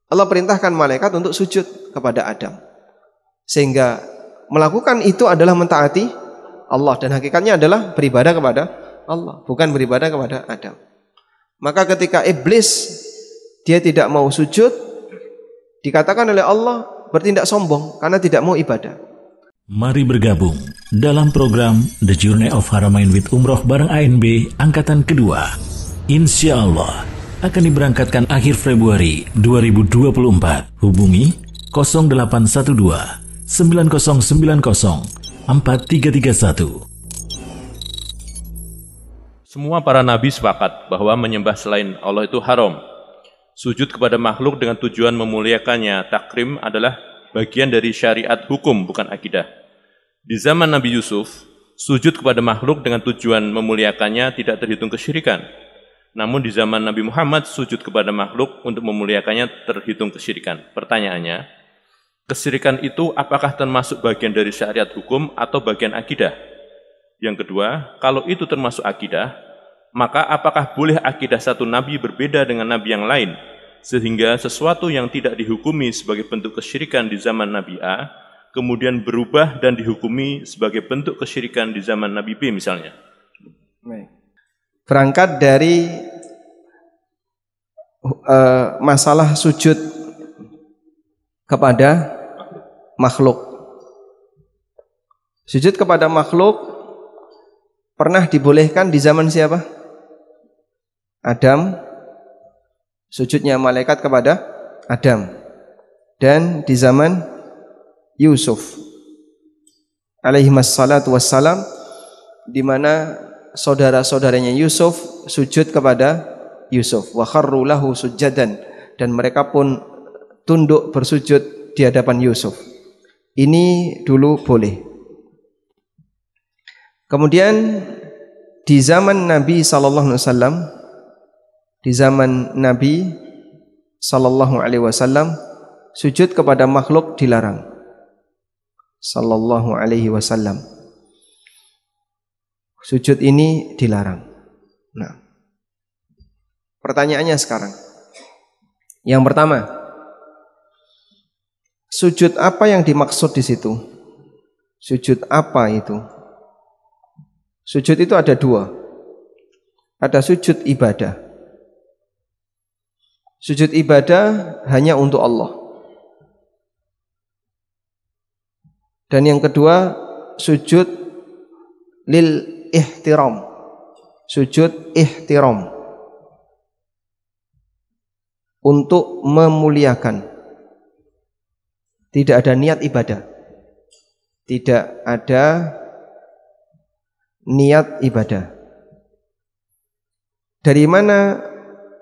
Allah perintahkan malaikat untuk sujud kepada Adam. Sehingga melakukan itu adalah mentaati Allah, dan hakikatnya adalah beribadah kepada Allah, bukan beribadah kepada Adam. Maka ketika iblis dia tidak mau sujud, dikatakan oleh Allah bertindak sombong karena tidak mau ibadah. Mari bergabung dalam program The Journey of Haramain with Umroh bareng ANB Angkatan Kedua. Insya Allah akan diberangkatkan akhir Februari 2024. Hubungi 0812 9090 4331. Semua para nabi sepakat bahwa menyembah selain Allah itu haram. Sujud kepada makhluk dengan tujuan memuliakannya, takrim, adalah bagian dari syariat hukum, bukan akidah. Di zaman Nabi Yusuf, sujud kepada makhluk dengan tujuan memuliakannya tidak terhitung kesyirikan. Namun di zaman Nabi Muhammad, sujud kepada makhluk untuk memuliakannya terhitung kesyirikan. Pertanyaannya, kesyirikan itu apakah termasuk bagian dari syariat hukum atau bagian akidah? Yang kedua, kalau itu termasuk akidah, maka apakah boleh akidah satu nabi berbeda dengan nabi yang lain, sehingga sesuatu yang tidak dihukumi sebagai bentuk kesyirikan di zaman Nabi A, kemudian berubah dan dihukumi sebagai bentuk kesyirikan di zaman Nabi B misalnya? Berangkat dari masalah sujud kepada makhluk. Sujud kepada makhluk pernah dibolehkan di zaman siapa? Adam. Sujudnya malaikat kepada Adam. Dan di zaman Yusuf alaihi wassalatu wassalam, di mana saudara-saudaranya Yusuf sujud kepada Yusuf, wa kharru lahu sujadan, dan mereka pun tunduk bersujud di hadapan Yusuf. Ini dulu boleh. Kemudian di zaman Nabi sallallahu alaihi wasallam, di zaman Nabi sallallahu alaihi wasallam, sujud kepada makhluk dilarang. Sallallahu alaihi wasallam. Sujud ini dilarang. Nah, pertanyaannya sekarang. Yang pertama, sujud apa yang dimaksud di situ? Sujud apa itu? Sujud itu ada dua. Ada sujud ibadah. Sujud ibadah hanya untuk Allah. Dan yang kedua, sujud lil ihtiram. Sujud ihtiram, untuk memuliakan. Tidak ada niat ibadah. Tidak ada niat ibadah. Dari mana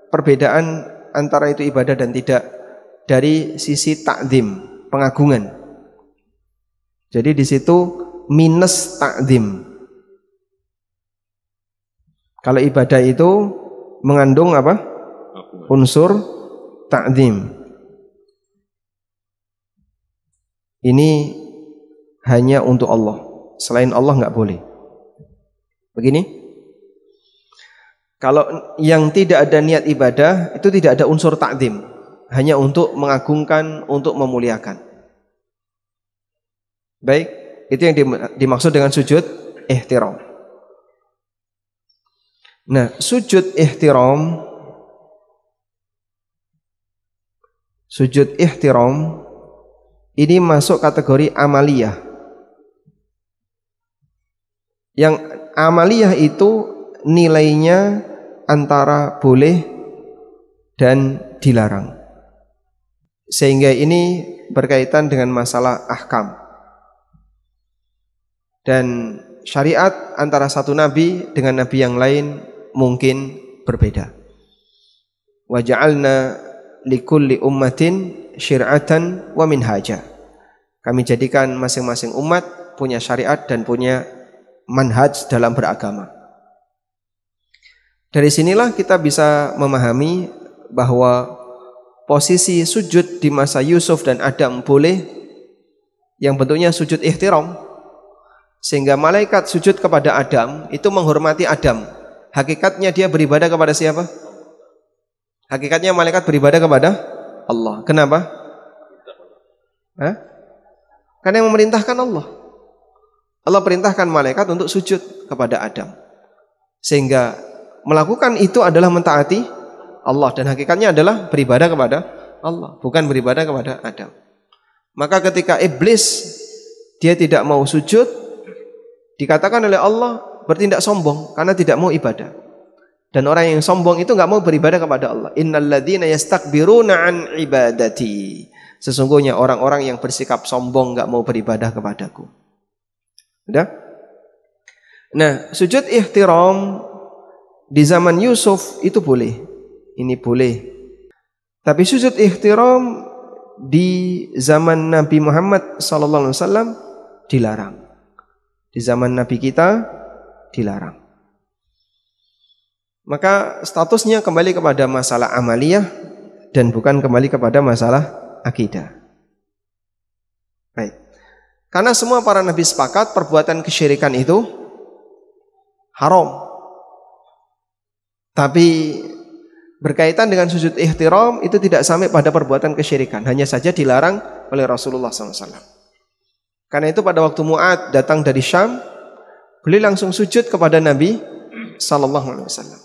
perbedaan antara itu ibadah dan tidak? Dari sisi ta'zim, pengagungan. Jadi di situ minus ta'zim. Kalau ibadah itu mengandung apa? Unsur ta'zim. Ini hanya untuk Allah. Selain Allah enggak boleh. Begini. Kalau yang tidak ada niat ibadah, itu tidak ada unsur ta'zim. Hanya untuk mengagungkan, untuk memuliakan. Baik, itu yang dimaksud dengan sujud ihtiram. Nah, sujud ihtiram, ini masuk kategori amaliyah. Yang amaliyah itu nilainya antara boleh dan dilarang. Sehingga ini berkaitan dengan masalah ahkam. Dan syariat antara satu nabi dengan nabi yang lain mungkin berbeda. Wa ja'alna likulli ummatin syir'atan wa minhaja. Kami jadikan masing-masing umat punya syariat dan punya manhaj dalam beragama. Dari sinilah kita bisa memahami bahwa posisi sujud di masa Yusuf dan Adam boleh, yang bentuknya sujud ihtiram. Sehingga malaikat sujud kepada Adam itu menghormati Adam. Hakikatnya dia beribadah kepada siapa? Hakikatnya malaikat beribadah kepada Allah. Kenapa? Karena yang memerintahkan Allah. Allah perintahkan malaikat untuk sujud kepada Adam. Sehingga melakukan itu adalah mentaati Allah. Dan hakikatnya adalah beribadah kepada Allah, bukan beribadah kepada Adam. Maka ketika iblis dia tidak mau sujud, dikatakan oleh Allah bertindak sombong karena tidak mau ibadah. Dan orang yang sombong itu enggak mau beribadah kepada Allah. Innalladzina yastakbiruna an ibadati. Sesungguhnya orang-orang yang bersikap sombong enggak mau beribadah kepadaku. Sudah? Nah, sujud ihtiram di zaman Yusuf itu boleh. Ini boleh. Tapi sujud ihtiram di zaman Nabi Muhammad SAW dilarang. Di zaman Nabi kita dilarang. Maka statusnya kembali kepada masalah amaliyah dan bukan kembali kepada masalah akidah. Baik. Karena semua para nabi sepakat perbuatan kesyirikan itu haram. Tapi berkaitan dengan sujud ihtiram itu tidak sampai pada perbuatan kesyirikan, hanya saja dilarang oleh Rasulullah SAW. Karena itu pada waktu Mu'ad datang dari Syam, beliau langsung sujud kepada Nabi SAW.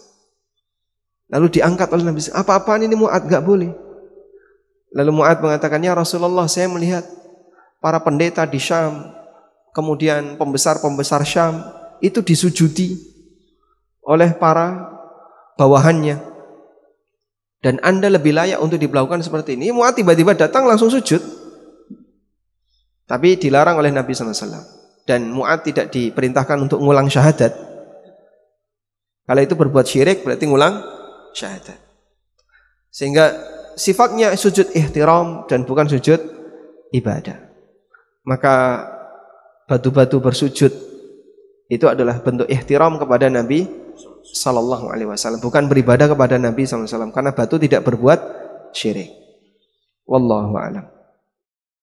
Lalu diangkat oleh Nabi, apa-apaan ini Mu'ad, gak boleh. Lalu Mu'ad mengatakan, ya Rasulullah, saya melihat para pendeta di Syam, kemudian pembesar-pembesar Syam itu disujudi oleh para bawahannya. Dan Anda lebih layak untuk diberlakukan seperti ini. Mu'ad tiba-tiba datang langsung sujud. Tapi dilarang oleh Nabi SAW. Dan Mu'ad tidak diperintahkan untuk ngulang syahadat. Kalau itu berbuat syirik berarti ngulang syahadat. Sehingga sifatnya sujud ihtiram dan bukan sujud ibadah. Maka batu-batu bersujud itu adalah bentuk ihtiram kepada Nabi Sallallahu Alaihi Wasallam, bukan beribadah kepada Nabi Sallallahu Alaihi Wasallam, karena batu tidak berbuat syirik. Wallahu a'lam.